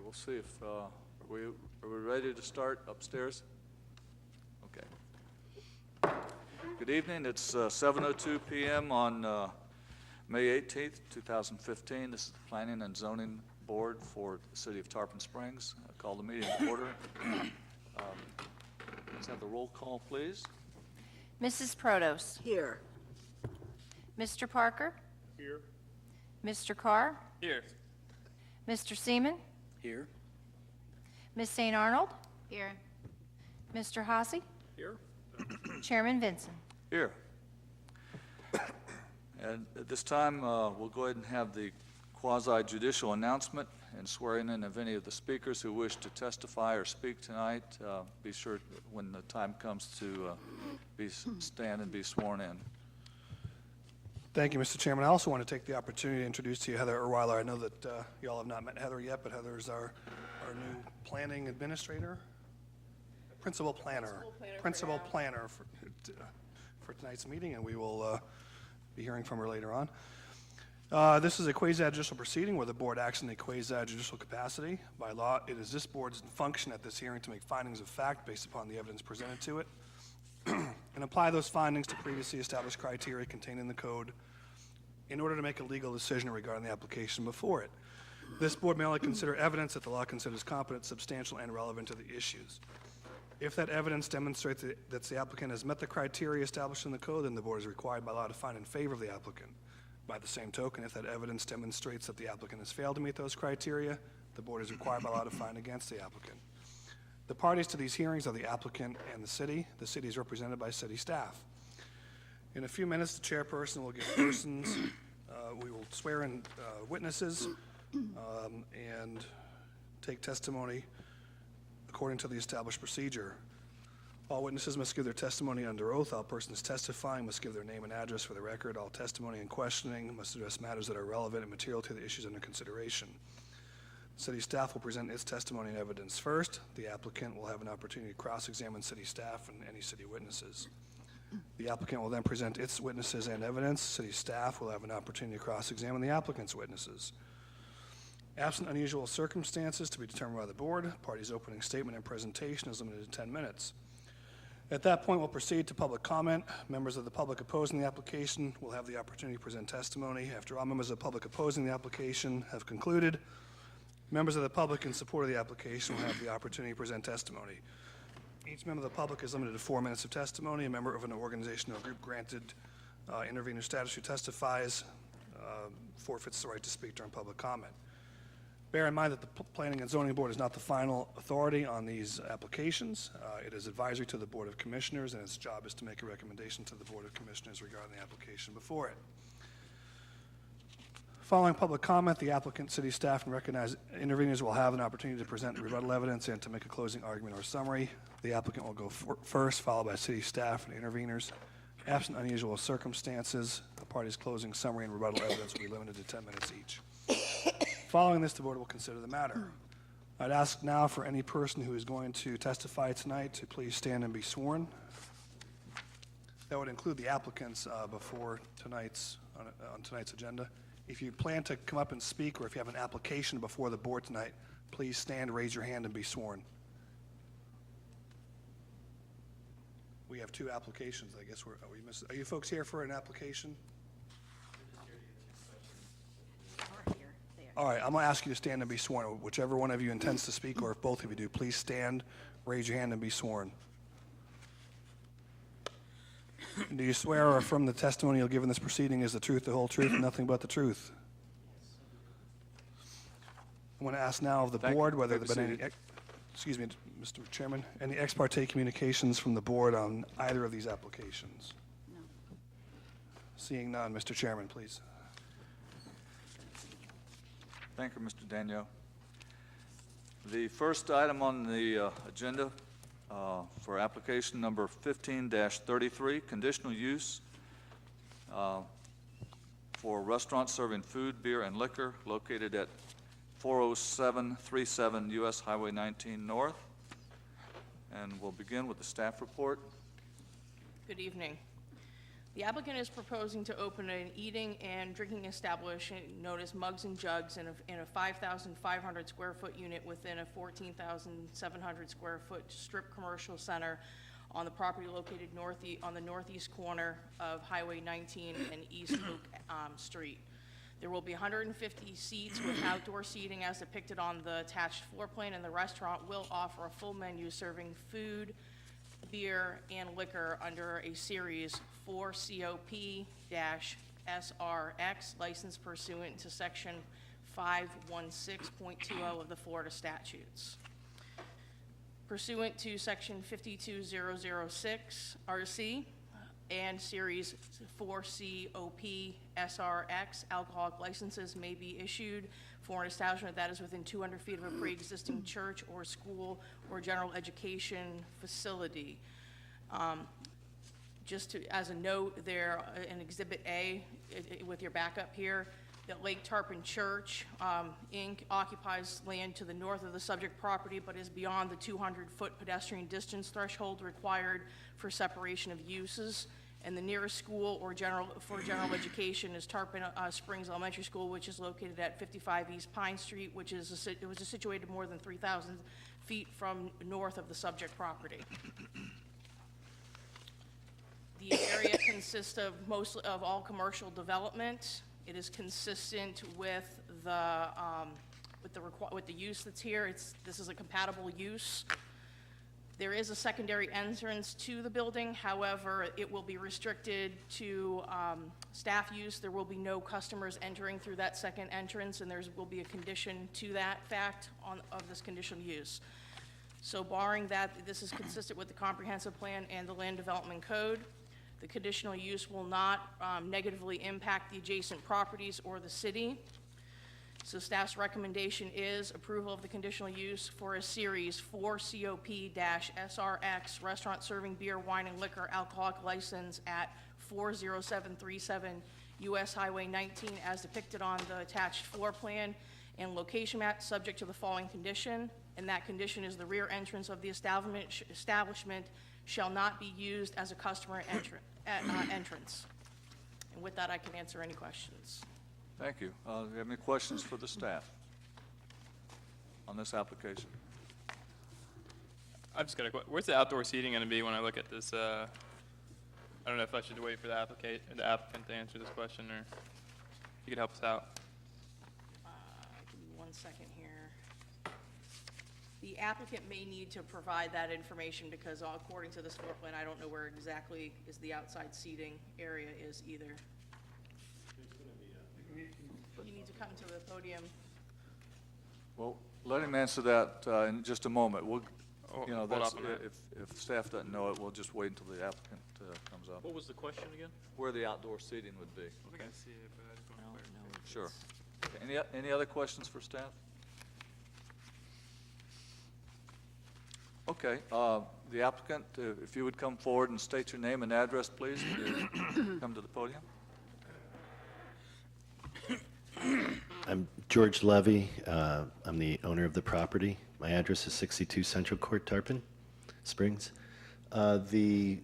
we'll see if, are we ready to start upstairs? Okay. Good evening. It's 7:02 p.m. on May 18th, 2015. This is the Planning and Zoning Board for the City of Tarpon Springs. I call the meeting to order. Let's have the roll call, please. Mrs. Protos. Here. Mr. Parker. Here. Mr. Carr. Here. Mr. Seaman. Here. Ms. St. Arnold. Here. Mr. Haase. Here. Chairman Vinson. Here. And at this time, we'll go ahead and have the quasi-judicial announcement and swearing in of any of the speakers who wish to testify or speak tonight. Be sure when the time comes to stand and be sworn in. Thank you, Mr. Chairman. I also want to take the opportunity to introduce to you Heather Erweiler. I know that you all have not met Heather yet, but Heather is our new planning administrator, principal planner for tonight's meeting, and we will be hearing from her later on. This is a quasi-judicial proceeding where the board acts in a quasi-judicial capacity. By law, it is this board's function at this hearing to make findings of fact based upon the evidence presented to it and apply those findings to previously established criteria contained in the code in order to make a legal decision regarding the application before it. This board may only consider evidence that the law considers competent, substantial, and relevant to the issues. If that evidence demonstrates that the applicant has met the criteria established in the code, then the board is required by law to find in favor of the applicant. By the same token, if that evidence demonstrates that the applicant has failed to meet those criteria, the board is required by law to find against the applicant. The parties to these hearings are the applicant and the city. The city is represented by city staff. In a few minutes, the chairperson will give persons, we will swear in witnesses and take testimony according to the established procedure. All witnesses must give their testimony under oath. All persons testifying must give their name and address for the record. All testimony and questioning must address matters that are relevant and material to the issues under consideration. City staff will present its testimony and evidence first. The applicant will have an opportunity to cross-examine city staff and any city witnesses. The applicant will then present its witnesses and evidence. City staff will have an opportunity to cross-examine the applicant's witnesses. Absent unusual circumstances to be determined by the board, party's opening statement and presentation is limited to 10 minutes. At that point, we'll proceed to public comment. Members of the public opposing the application will have the opportunity to present testimony. After all members of the public opposing the application have concluded, members of the public in support of the application will have the opportunity to present testimony. Each member of the public is limited to 4 minutes of testimony. A member of an organization or group granted intervener status who testifies forfeits the right to speak during public comment. Bear in mind that the Planning and Zoning Board is not the final authority on these applications. It is advisory to the Board of Commissioners, and its job is to make a recommendation to the Board of Commissioners regarding the application before it. Following public comment, the applicant, city staff, and recognized interveners will have an opportunity to present rebuttal evidence and to make a closing argument or summary. The applicant will go first, followed by city staff and interveners. Absent unusual circumstances, the party's closing summary and rebuttal evidence will be limited to 10 minutes each. Following this, the board will consider the matter. I'd ask now for any person who is going to testify tonight to please stand and be sworn. That would include the applicants before on tonight's agenda. If you plan to come up and speak, or if you have an application before the board tonight, please stand, raise your hand, and be sworn. We have 2 applications. I guess are you folks here for an application? All right, I'm going to ask you to stand and be sworn. Whichever one of you intends to speak, or if both of you do, please stand, raise your hand, and be sworn. Do you swear or affirm the testimony you'll give in this proceeding is the truth, the whole truth, and nothing but the truth? I want to ask now of the board whether there have been any, excuse me, Mr. Chairman, any ex parte communications from the board on either of these applications? No. Seeing none, Mr. Chairman, please. Thank you, Mr. Daniel. The first item on the agenda for application number 15-33, conditional use for restaurants serving food, beer, and liquor located at 40737 U.S. Highway 19 North. And we'll begin with the staff report. Good evening. The applicant is proposing to open an eating and drinking establishment known as Mugs and Jugs in a 5,500 square foot unit within a 14,700 square foot strip commercial center on the property located on the northeast corner of Highway 19 and East Oak Street. There will be 150 seats with outdoor seating as depicted on the attached floor plan, and the restaurant will offer a full menu serving food, beer, and liquor under a Series 4 COP-SRX license pursuant to Section 516.20 of the Florida statutes. Pursuant to Section 52006 RC and Series 4 COP-SRX, alcoholic licenses may be issued for an establishment that is within 200 feet of a pre-existing church or school or general education facility. As a note, there in Exhibit A, with your backup here, that Lake Tarpon Church, Inc. occupies land to the north of the subject property, but is beyond the 200-foot pedestrian distance threshold required for separation of uses. And the nearest school or general education is Tarpon Springs Elementary School, which is located at 55 East Pine Street, which is situated more than 3,000 feet from north of the subject property. The area consists of mostly of all commercial development. It is consistent with the use that's here. This is a compatible use. There is a secondary entrance to the building. However, it will be restricted to staff use. There will be no customers entering through that second entrance, and there will be a condition to that fact of this conditional use. So barring that, this is consistent with the comprehensive plan and the land development code. The conditional use will not negatively impact the adjacent properties or the city. So staff's recommendation is approval of the conditional use for a Series 4 COP-SRX restaurant serving beer, wine, and liquor alcoholic license at 40737 US Highway 19 as depicted on the attached floor plan and location map, subject to the following condition. And that condition is the rear entrance of the establishment shall not be used as a customer entrance. And with that, I can answer any questions. Thank you. Do you have any questions for the staff on this application? I've just got a question. Where's the outdoor seating going to be when I look at this? I don't know if I should wait for the applicant to answer this question, or you could help us out. Give me 1 second here. The applicant may need to provide that information because according to this floor plan, I don't know where exactly is the outside seating area is either. You need to come to the podium. Well, let him answer that in just a moment. We'll, you know, Hold that's, off on that. if staff doesn't know it, we'll just wait until the applicant comes up. What was the question again? Where the outdoor seating would be. I think I see it, but I just want to clarify. Sure. Okay, any other questions for staff? Okay, the applicant, if you would come forward and state your name and address, please, when you come to the podium. I'm George Levy. I'm the owner of the property. My address is 62 Central Court, Tarpon Springs. We're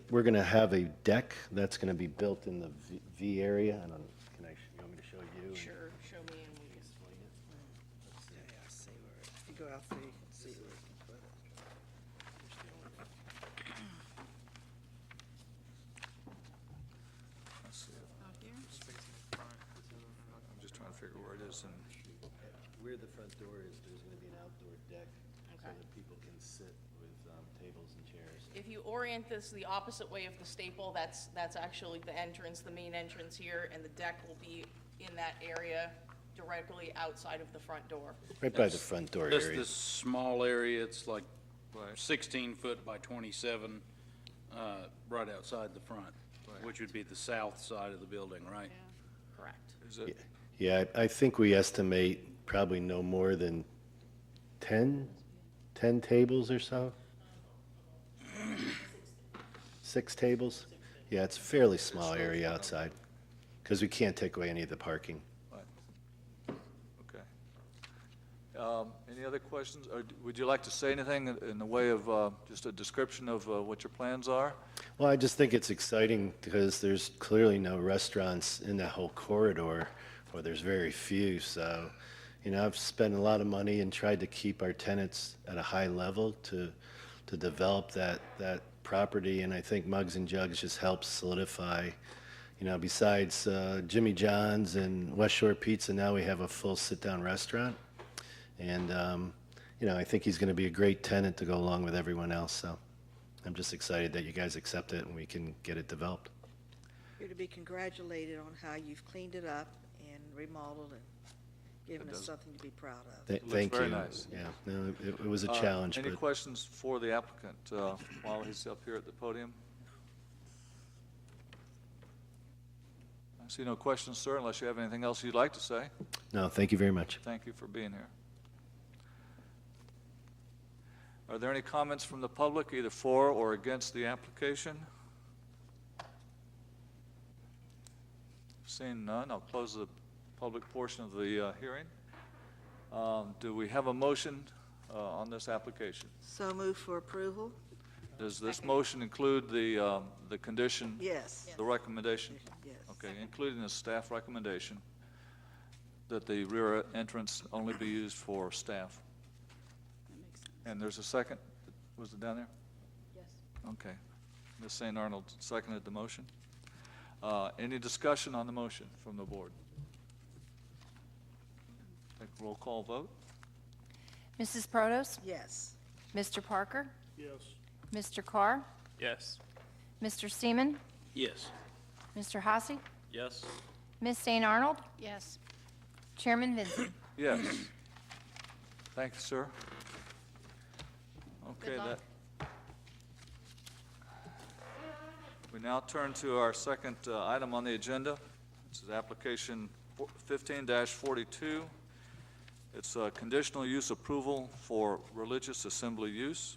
going to have a deck that's going to be built in the V area. I don't know, you want me to show you? Sure, show me and we can. Yeah, see where, if you go out there, you can see where you can put it. Let's see. Out here? I'm just trying to figure where it is. And Where the front door is, there's going to be an outdoor deck so Okay. that people can sit with tables and chairs. If you orient this the opposite way of the staple, that's actually the entrance, the main entrance here, and the deck will be in that area directly outside of the front door. Right by the front door Just area. this small area, it's like Right. 16 foot by 27, right outside the front, Right. which would be the south side of the building, right? Correct. is it, Yeah, I think we estimate probably no more than 10 tables or so. 6 tables? Yeah, it's a fairly small area outside, because we can't take away any of the parking. right. Okay. Any other questions? Or would you like to say anything in the way of just a description of what your plans are? Well, I just think it's exciting because there's clearly no restaurants in that whole corridor, or there's very few. So, I've spent a lot of money and tried to keep our tenants at a high level to develop that property, and I think Mugs and Jugs just helps solidify. Besides Jimmy John's and West Shore Pizza, now we have a full sit-down restaurant, and I think he's going to be a great tenant to go along with everyone else. So, I'm just excited that you guys accept it and we can get it developed. You're to be congratulated on how you've cleaned it up and remodeled and given It us does. something to be proud of. Thank looks very you. nice. Yeah, no, it was a challenge, Any but questions for the applicant while he's up here at the podium? I see no questions, sir, unless you have anything else you'd like to say. no, thank you very much. Thank you for being here. Are there any comments from the public, either for or against the application? Seeing none, I'll close the public portion of the hearing. Do we have a motion on this application? So move for approval? Does this motion include the condition? Yes. The recommendation? Yes. Okay, including the staff recommendation that the rear entrance only be used for staff. And there's a second? Was it down there? Yes. Okay. Ms. St. Arnold seconded the motion. Any discussion on the motion from the board? Take a roll call vote. Mrs. Protos? Yes. Mr. Parker? Yes. Mr. Carr? Yes. Mr. Seaman? Yes. Mr. Hassy? Yes. Ms. St. Arnold? Yes. Chairman Vincent? Yes. Thank you, sir. Okay, Good luck. We now turn to our second item on the agenda. This is application 15-42. It's a conditional use approval for religious assembly use.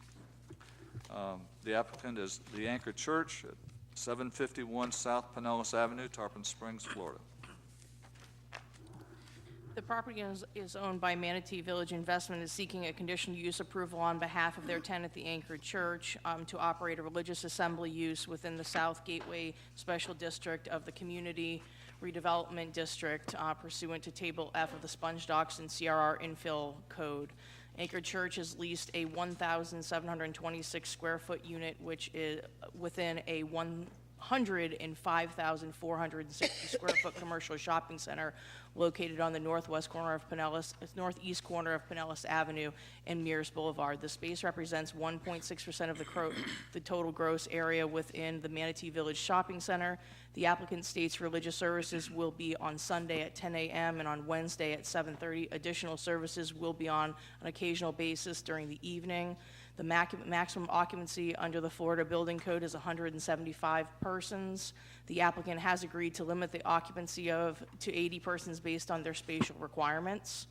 The applicant is the Anchor Church at 751 South Pinellas Avenue, Tarpon Springs, Florida. The property is owned by Manatee Village Investment, is seeking a conditional use approval on behalf of their tenant, the Anchored Church, to operate a religious assembly use within the South Gateway Special District of the Community Redevelopment District pursuant to Table F of the Sponge Docks and CRR Infill Code. Anchored Church has leased a 1,726 square foot unit, which is within a 105,460 square foot commercial shopping center located on the northeast corner of Pinellas Avenue and Mears Boulevard. The space represents 1.6% of the total gross area within the Manatee Village Shopping Center. The applicant states religious services will be on Sunday at 10 a.m. and on Wednesday at 7:30. Additional services will be on an occasional basis during the evening. The maximum occupancy under the Florida Building Code is 175 persons. The applicant has agreed to limit the occupancy to 80 persons based on their spatial requirements.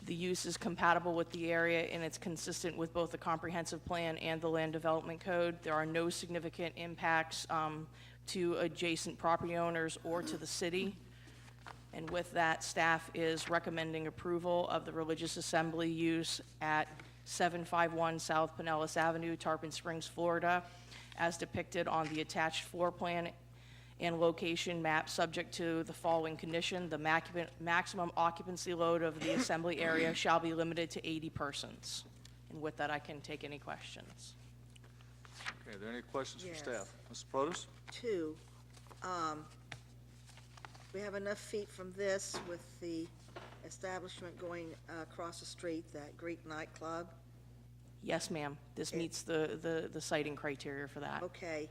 The use is compatible with the area and it's consistent with both the comprehensive plan and the land development code. There are no significant impacts to adjacent property owners or to the city. And with that, staff is recommending approval of the religious assembly use at 751 South Pinellas Avenue, Tarpon Springs, Florida, as depicted on the attached floor plan and location map, subject to the following condition. The maximum occupancy load of the assembly area shall be limited to 80 persons. And with that, I can take any questions. Okay, are there any questions for Yes. staff? Mr. Protos? Two, we have enough feet from this with the establishment going across the street, that Greek nightclub. Yes, ma'am. This Okay. meets the siting criteria for that. Okay.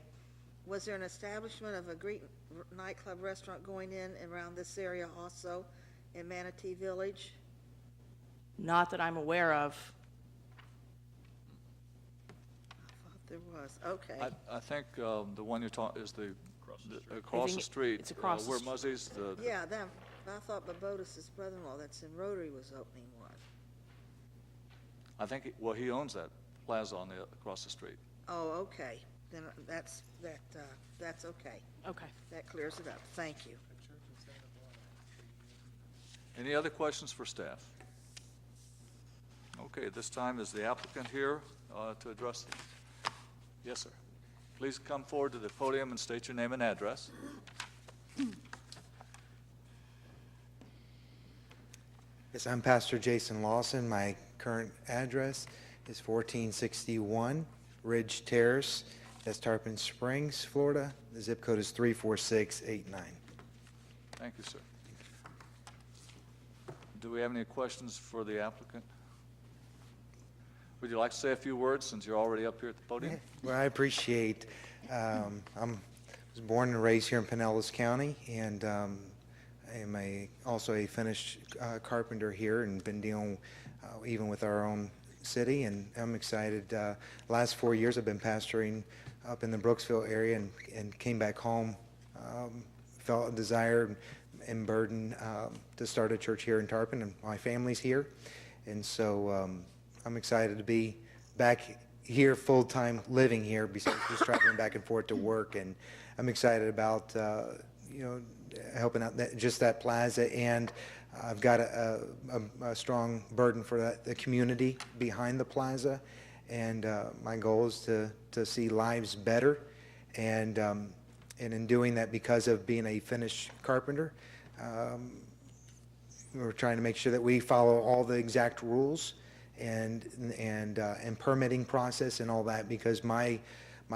Was there an establishment of a Greek nightclub restaurant going in around this area also in Manatee Village? Not that I'm aware of. I thought there was. Okay. I think the one you're talking is across the street. it's across the Where street. Muzzy's, Yeah, that, I thought Babotis' brother-in-law that's in Rotary was opening one. I think, he owns that plaza across the street. Oh, okay. Then that's okay. Okay. That clears it up. Thank you. Any other questions for staff? Okay, at this time, is the applicant here to address them? Yes, sir. Please come forward to the podium and state your name and address. Yes, I'm Pastor Jason Lawson. My current address is 1461 Ridge Terrace. That's Tarpon Springs, Florida. The zip code is 34689. Thank you, sir. Do we have any questions for the applicant? Would you like to say a few words since you're already up here at the podium? Well, I appreciate, I was born and raised here in Pinellas County, and I am also a finished carpenter here and been dealing even with our own city, and I'm excited. Last 4 years I've been pastoring up in the Brooksville area and came back home, felt a desire and burden to start a church here in Tarpon, and my family's here, and so I'm excited to be back here full-time living here besides just traveling back and forth to work, and I'm excited about helping out just that plaza, and I've got a strong burden for the community behind the plaza, and my goal is to see lives better, and in doing that, because of being a finished carpenter, we're trying to make sure that we follow all the exact rules and permitting process and all that, because my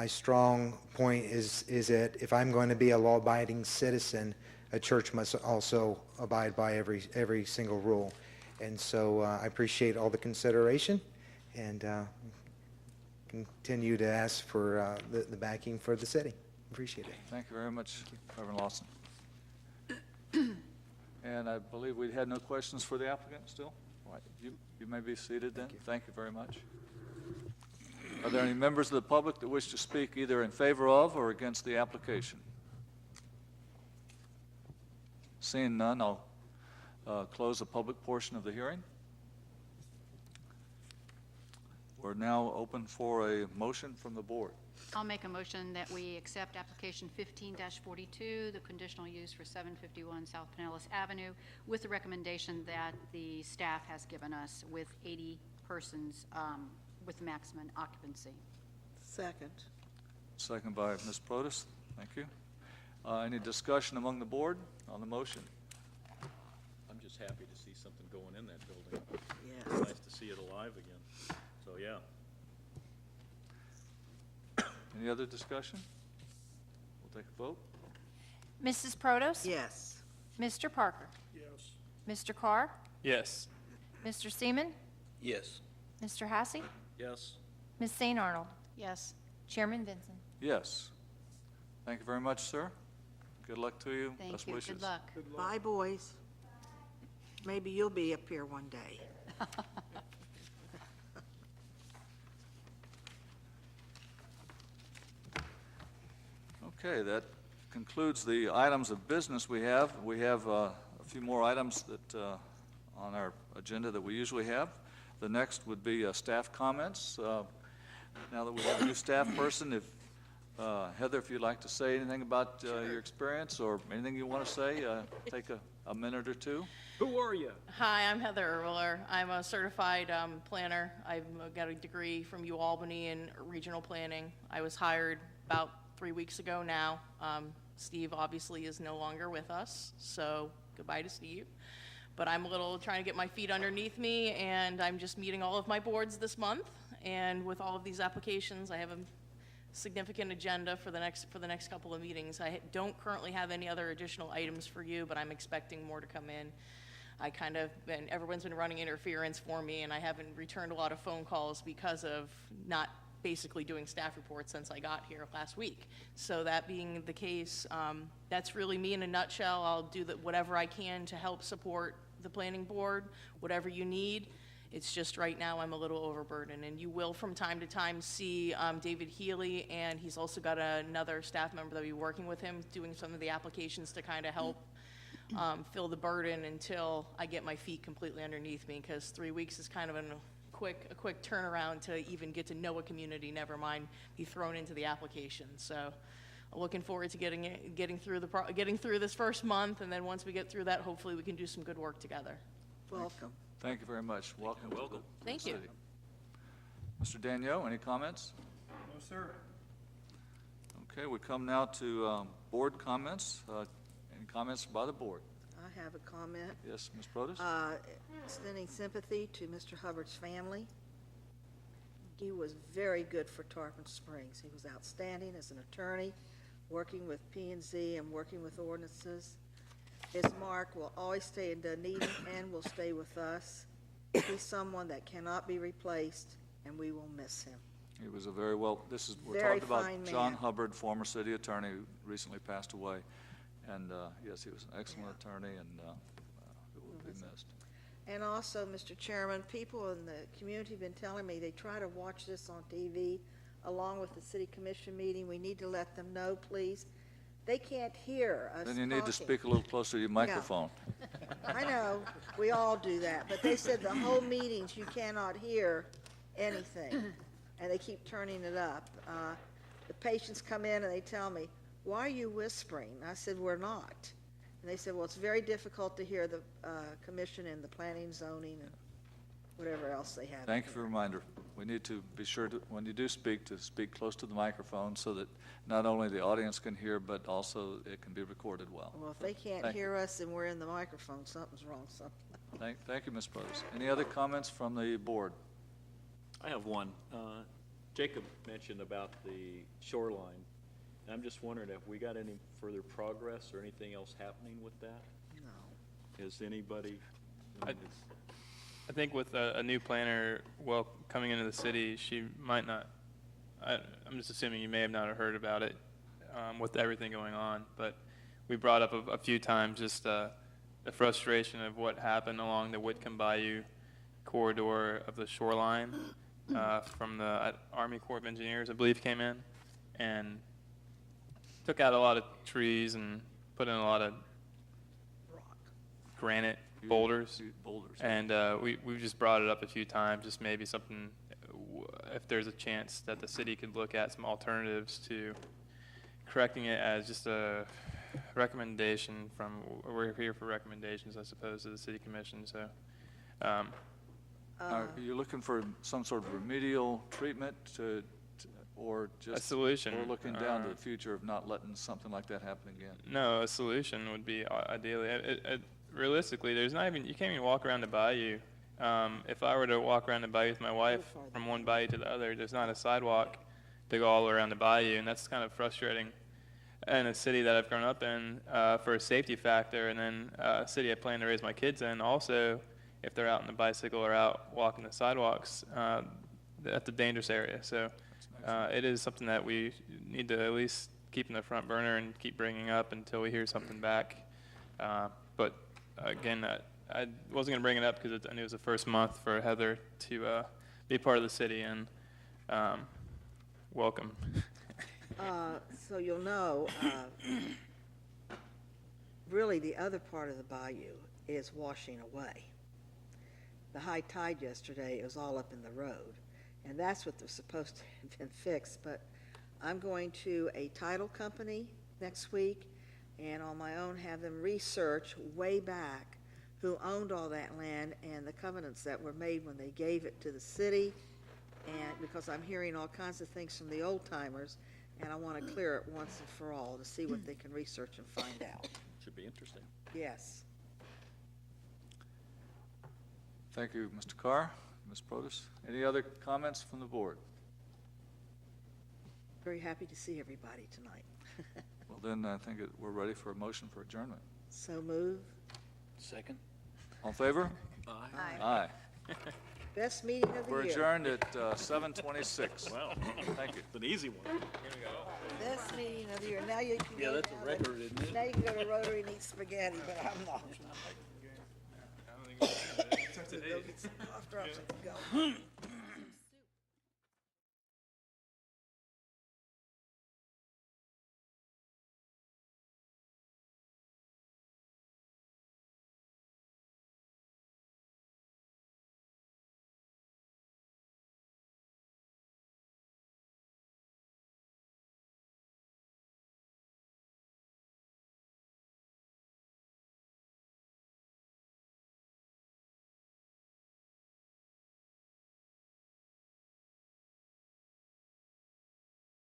strong point is that if I'm going to be a law-abiding citizen, a church must also abide by every single rule. And so I appreciate all the consideration, and continue to ask for the backing for the city. Appreciate it. Thank you very much, Reverend Lawson. And I believe we had no questions for the applicant still? All right, you may be seated then. Thank you very much. Are there any members of the public that wish to speak either in favor of or against the application? Seeing none, I'll close the public portion of the hearing. We're now open for a motion from the board. I'll make a motion that we accept application 15-42, the conditional use for 751 South Pinellas Avenue, with the recommendation that the staff has given us with 80 persons with maximum occupancy. Second. Second by Ms. Protas. Thank you. Any discussion among the board on the motion? I'm just happy to see something going in that building. Yes. Nice to see it alive again. So, yeah. Any other discussion? We'll take a vote. Mrs. Protos? Yes. Mr. Parker? Yes. Mr. Carr? Yes. Mr. Seaman? Yes. Mr. Hassey? Yes. Ms. St. Arnold? Yes. Chairman Vincent? Yes. Thank you very much, sir. Good luck to you. Thank Best you. wishes. Good luck. Bye, boys. Maybe you'll be up here one day. Okay, that concludes the items of business we have. We have a few more items that on our agenda that we usually have. The next would be staff comments. Now that we have a new staff person, if Heather, if you'd like to say anything about your experience or anything you want to say, take a minute or two. Who are you? Hi, I'm Heather Erler. I'm a certified planner. I've got a degree from UAlbany in regional planning. I was hired about 3 weeks ago now. Steve obviously is no longer with us, so goodbye to Steve. But I'm a little trying to get my feet underneath me, and I'm just meeting all of my boards this month. And with all of these applications, I have a significant agenda for the next couple of meetings. I don't currently have any other additional items for you, but I'm expecting more to come in. Everyone's been running interference for me, and I haven't returned a lot of phone calls because of not basically doing staff reports since I got here last week. So that being the case, that's really me in a nutshell. I'll do whatever I can to help support the planning board, whatever you need. It's just right now I'm a little overburdened, and you will from time to time see David Healy, and he's also got another staff member that will be working with him, doing some of the applications to kind of help fill the burden until I get my feet completely underneath me, because 3 weeks is kind of a quick turnaround to even get to know a community, never mind be thrown into the application. So I'm looking forward to getting through this first month, and then once we get through that, hopefully we can do some good work together. Welcome. Thank you very much. Welcome. Welcome. Thank you. Mr. Daniel, any comments? No, sir. Okay, we come now to board comments. Any comments by the board? I have a comment. Yes, Ms. Broadus? Extending sympathy to Mr. Hubbard's family. He was very good for Tarpon Springs. He was outstanding as an attorney, working with P&Z and working with ordinances. His mark will always stay in Dunedin and will stay with us. He's someone that cannot be replaced, and we will miss him. He was a very well, we're Very talking about fine John man. Hubbard, former city attorney, who recently passed away. And yes, he was an excellent attorney, and it will be missed. And also, Mr. Chairman, people in the community have been telling me they try to watch this on TV along with the city commission meeting. We need to let them know, please. They can't hear us Then you need to talking. speak a little closer to your microphone. I know, we all do that, but they said the whole meetings, you cannot hear anything, and they keep turning it up. The patients come in and they tell me, "Why are you whispering?" I said, "We're not." And they said, "Well, it's very difficult to hear the commission and the planning, zoning, and whatever else they have." Thank you for the reminder. We need to be sure, to, when you do speak, to speak close to the microphone so that not only the audience can hear, but also it can be recorded well. Well, if they can't Thank you. hear us and we're in the microphone, something's wrong. Thank you, Ms. Brothers. Any other comments from the board? I have one. Jacob mentioned about the shoreline. And I'm just wondering, have we got any further progress or anything else happening with that? No. Is anybody? I think with a new planner, well, coming into the city, she might not, I'm just assuming you may have not heard about it with everything going on, but we brought up a few times just the frustration of what happened along the Whitcomb Bayou corridor of the shoreline from the Army Corps of Engineers, I believe, came in and took out a lot of trees and put in a lot of granite boulders. And we've just brought it up a few times, just maybe something, if there's a chance that the city could look at some alternatives to correcting it as just a recommendation from, we're here for recommendations, I suppose, to the city commission, so. Are you looking for some sort of remedial treatment or just? A solution. Or looking down to the future of not letting something like that happen again? No, a solution would be ideally. Realistically, there's not even, you can't even walk around the bayou. If I were to walk around the bayou with my wife from one bayou to the other, there's not a sidewalk to go all around the bayou, and that's kind of frustrating in a city that I've grown up in for a safety factor, and then a city I plan to raise my kids in also, if they're out on the bicycle or out walking the sidewalks, that's a dangerous area. So it is something that we need to at least keep in the front burner and keep bringing up until we hear something back. But again, I wasn't going to bring it up because I knew it was the first month for Heather to be part of the city, and welcome. So you'll know, really the other part of the bayou is washing away. The high tide yesterday, it was all up in the road, and that's what was supposed to have been fixed. But I'm going to a title company next week, and on my own have them research way back who owned all that land and the covenants that were made when they gave it to the city, and because I'm hearing all kinds of things from the old timers, and I want to clear it once and for all to see what they can research and find out. Should be interesting. Yes. Thank you, Mr. Carr, Ms. Protus. Any other comments from the board? Very happy to see everybody tonight. Well, then I think we're ready for a motion for adjournment. So move. Second? All in favor? Aye. Best meeting of the We're year. adjourned at 7:26. Wow. Thank you. It's an easy one. Best meeting of the year. Now you can Yeah, go that's a down record, isn't it? Now you can go to Rotary and eat spaghetti, but I'm not. Go get some cough drops and go.